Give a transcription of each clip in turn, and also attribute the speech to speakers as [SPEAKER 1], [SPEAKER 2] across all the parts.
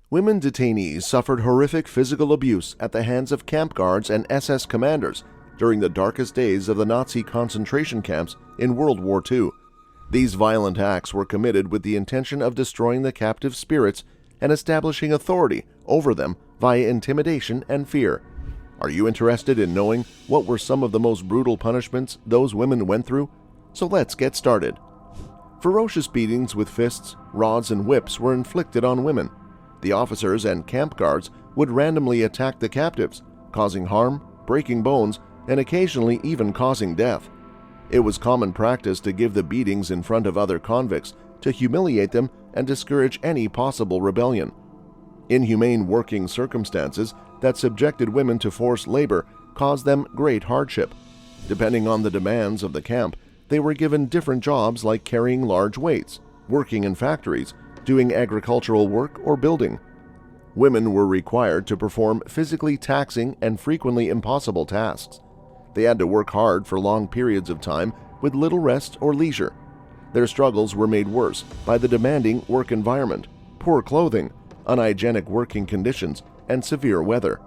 [SPEAKER 1] Women detainees suffered horrific physical abuse at the hands of camp guards and SS commanders during the darkest days of the Nazi concentration camps in World War II. These violent acts were committed with the intention of destroying the captive spirits and establishing authority over them via intimidation and fear. Are you interested in knowing what were some of the most brutal punishments those women went through? So let's get started. Ferocious beatings with fists, rods, and whips were inflicted on women. The officers and camp guards would randomly attack the captives, causing harm, breaking bones, and occasionally even causing death. It was common practice to give the beatings in front of other convicts to humiliate them and discourage any possible rebellion. Inhumane working circumstances that subjected women to forced labor caused them great hardship. Depending on the demands of the camp, they were given different jobs like carrying large weights, working in factories, doing agricultural work, or building. Women were required to perform physically taxing and frequently impossible tasks. They had to work hard for long periods of time with little rest or leisure. Their struggles were made worse by the demanding work environment, poor clothing, unhygienic working conditions, and severe weather.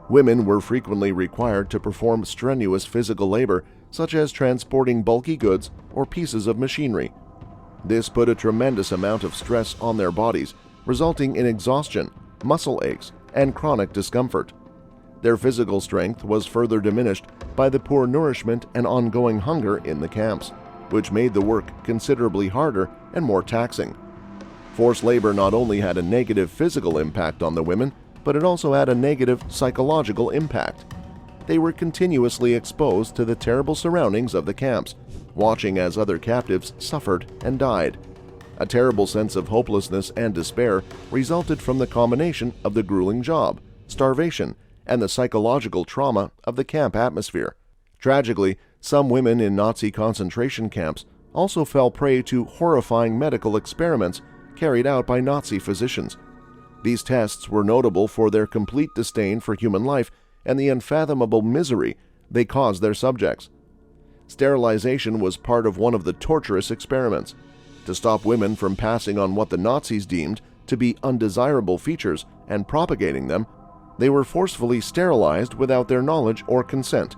[SPEAKER 1] Women were frequently required to perform strenuous physical labor, such as transporting bulky goods or pieces of machinery. This put a tremendous amount of stress on their bodies, resulting in exhaustion, muscle aches, and chronic discomfort. Their physical strength was further diminished by the poor nourishment and ongoing hunger in the camps, which made the work considerably harder and more taxing. Forced labor not only had a negative physical impact on the women, but it also had a negative psychological impact. They were continuously exposed to the terrible surroundings of the camps, watching as other captives suffered and died. A terrible sense of hopelessness and despair resulted from the combination of the grueling job, starvation, and the psychological trauma of the camp atmosphere. Tragically, some women in Nazi concentration camps also fell prey to horrifying medical experiments carried out by Nazi physicians. These tests were notable for their complete disdain for human life and the unfathomable misery they caused their subjects. Sterilization was part of one of the torturous experiments. To stop women from passing on what the Nazis deemed to be undesirable features and propagating them, they were forcefully sterilized without their knowledge or consent.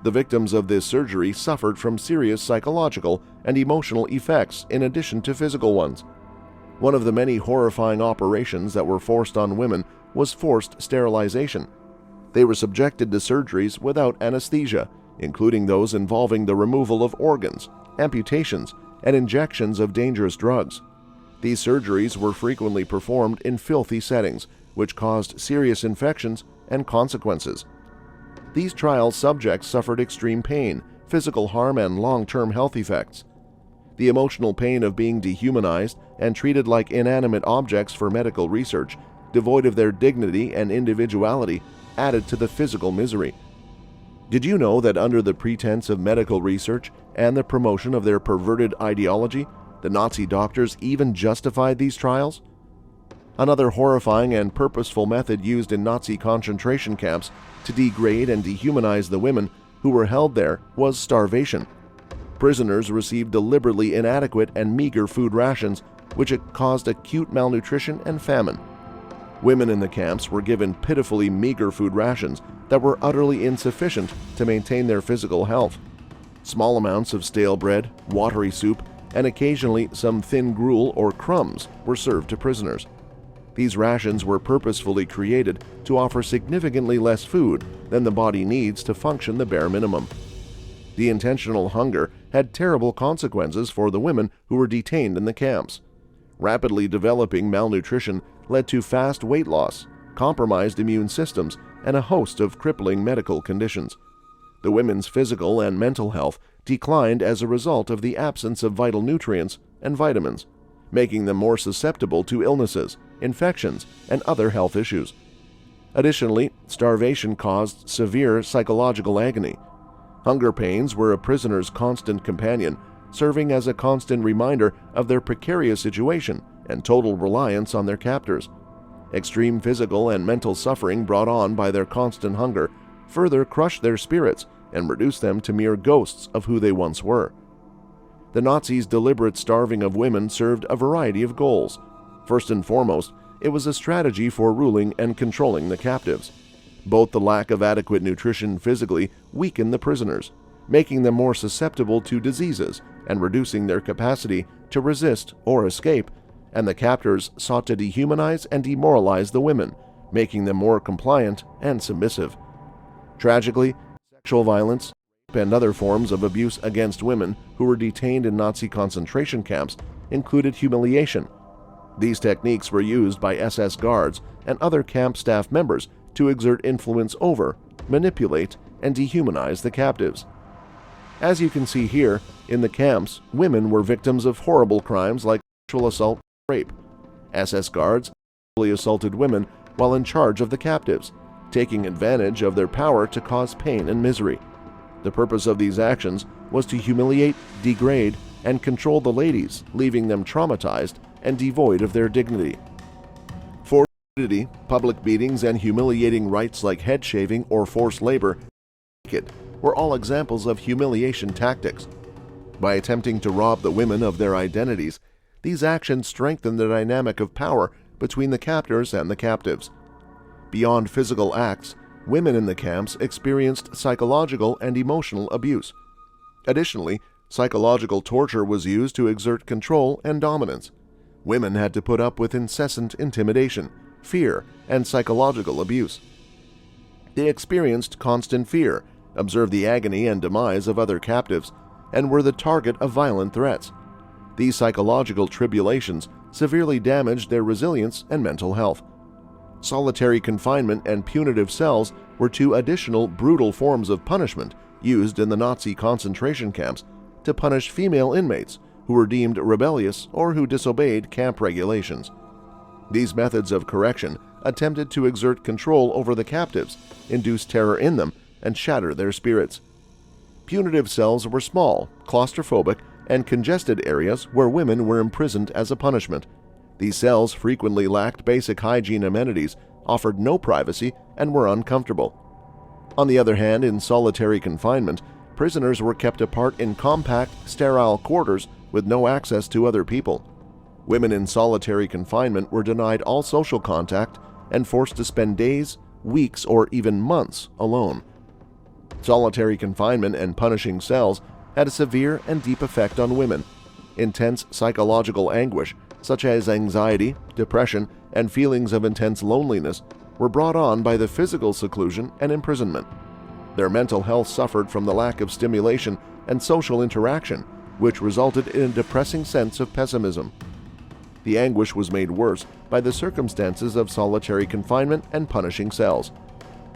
[SPEAKER 1] The victims of this surgery suffered from serious psychological and emotional effects in addition to physical ones. One of the many horrifying operations that were forced on women was forced sterilization. They were subjected to surgeries without anesthesia, including those involving the removal of organs, amputations, and injections of dangerous drugs. These surgeries were frequently performed in filthy settings, which caused serious infections and consequences. These trial subjects suffered extreme pain, physical harm, and long-term health effects. The emotional pain of being dehumanized and treated like inanimate objects for medical research, devoid of their dignity and individuality, added to the physical misery. Did you know that under the pretense of medical research and the promotion of their perverted ideology, the Nazi doctors even justified these trials? Another horrifying and purposeful method used in Nazi concentration camps to degrade and dehumanize the women who were held there was starvation. Prisoners received deliberately inadequate and meager food rations, which caused acute malnutrition and famine. Women in the camps were given pitifully meager food rations that were utterly insufficient to maintain their physical health. Small amounts of stale bread, watery soup, and occasionally some thin gruel or crumbs were served to prisoners. These rations were purposefully created to offer significantly less food than the body needs to function the bare minimum. The intentional hunger had terrible consequences for the women who were detained in the camps. Rapidly developing malnutrition led to fast weight loss, compromised immune systems, and a host of crippling medical conditions. The women's physical and mental health declined as a result of the absence of vital nutrients and vitamins, making them more susceptible to illnesses, infections, and other health issues. Additionally, starvation caused severe psychological agony. Hunger pains were a prisoner's constant companion, serving as a constant reminder of their precarious situation and total reliance on their captors. Extreme physical and mental suffering brought on by their constant hunger further crushed their spirits and reduced them to mere ghosts of who they once were. The Nazis' deliberate starving of women served a variety of goals. First and foremost, it was a strategy for ruling and controlling the captives. Both the lack of adequate nutrition physically weakened the prisoners, making them more susceptible to diseases and reducing their capacity to resist or escape, and the captors sought to dehumanize and demoralize the women, making them more compliant and submissive. Tragically, sexual violence and other forms of abuse against women who were detained in Nazi concentration camps included humiliation. These techniques were used by SS guards and other camp staff members to exert influence over, manipulate, and dehumanize the captives. As you can see here, in the camps, women were victims of horrible crimes like sexual assault and rape. SS guards sexually assaulted women while in charge of the captives, taking advantage of their power to cause pain and misery. The purpose of these actions was to humiliate, degrade, and control the ladies, leaving them traumatized and devoid of their dignity. Forced nudity, public beatings, and humiliating rites like head shaving or forced labor were all examples of humiliation tactics. By attempting to rob the women of their identities, these actions strengthened the dynamic of power between the captors and the captives. Beyond physical acts, women in the camps experienced psychological and emotional abuse. Additionally, psychological torture was used to exert control and dominance. Women had to put up with incessant intimidation, fear, and psychological abuse. They experienced constant fear, observed the agony and demise of other captives, and were the target of violent threats. These psychological tribulations severely damaged their resilience and mental health. Solitary confinement and punitive cells were two additional brutal forms of punishment used in the Nazi concentration camps to punish female inmates who were deemed rebellious or who disobeyed camp regulations. These methods of correction attempted to exert control over the captives, induce terror in them, and shatter their spirits. Punitive cells were small, claustrophobic, and congested areas where women were imprisoned as a punishment. These cells frequently lacked basic hygiene amenities, offered no privacy, and were uncomfortable. On the other hand, in solitary confinement, prisoners were kept apart in compact, sterile quarters with no access to other people. Women in solitary confinement were denied all social contact and forced to spend days, weeks, or even months alone. Solitary confinement and punishing cells had a severe and deep effect on women. Intense psychological anguish, such as anxiety, depression, and feelings of intense loneliness, were brought on by the physical seclusion and imprisonment. Their mental health suffered from the lack of stimulation and social interaction, which resulted in a depressing sense of pessimism. The anguish was made worse by the circumstances of solitary confinement and punishing cells.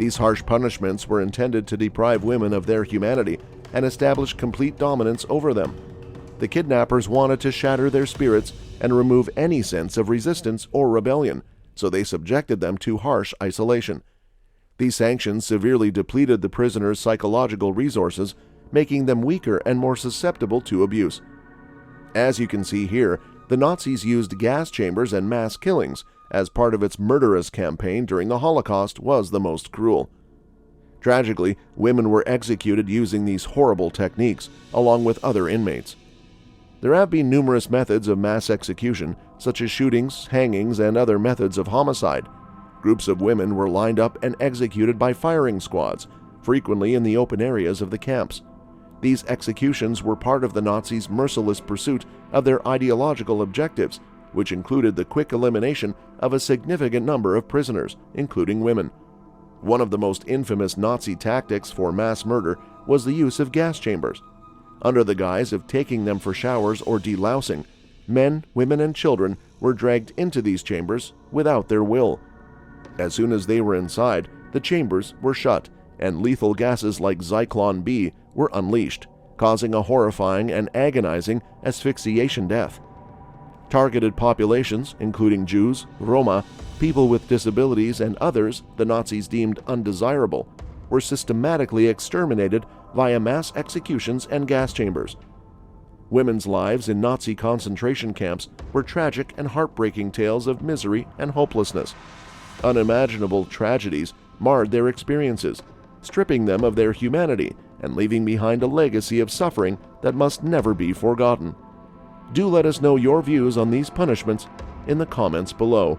[SPEAKER 1] These harsh punishments were intended to deprive women of their humanity and establish complete dominance over them. The kidnappers wanted to shatter their spirits and remove any sense of resistance or rebellion, so they subjected them to harsh isolation. These sanctions severely depleted the prisoners' psychological resources, making them weaker and more susceptible to abuse. As you can see here, the Nazis used gas chambers and mass killings as part of its murderous campaign during the Holocaust was the most cruel. Tragically, women were executed using these horrible techniques, along with other inmates. There have been numerous methods of mass execution, such as shootings, hangings, and other methods of homicide. Groups of women were lined up and executed by firing squads, frequently in the open areas of the camps. These executions were part of the Nazis' merciless pursuit of their ideological objectives, which included the quick elimination of a significant number of prisoners, including women. One of the most infamous Nazi tactics for mass murder was the use of gas chambers. Under the guise of taking them for showers or delousing, men, women, and children were dragged into these chambers without their will. As soon as they were inside, the chambers were shut, and lethal gases like Zyklon B were unleashed, causing a horrifying and agonizing asphyxiation death. Targeted populations, including Jews, Roma, people with disabilities, and others the Nazis deemed undesirable, were systematically exterminated via mass executions and gas chambers. Women's lives in Nazi concentration camps were tragic and heartbreaking tales of misery and hopelessness. Unimaginable tragedies marred their experiences, stripping them of their humanity and leaving behind a legacy of suffering that must never be forgotten. Do let us know your views on these punishments in the comments below.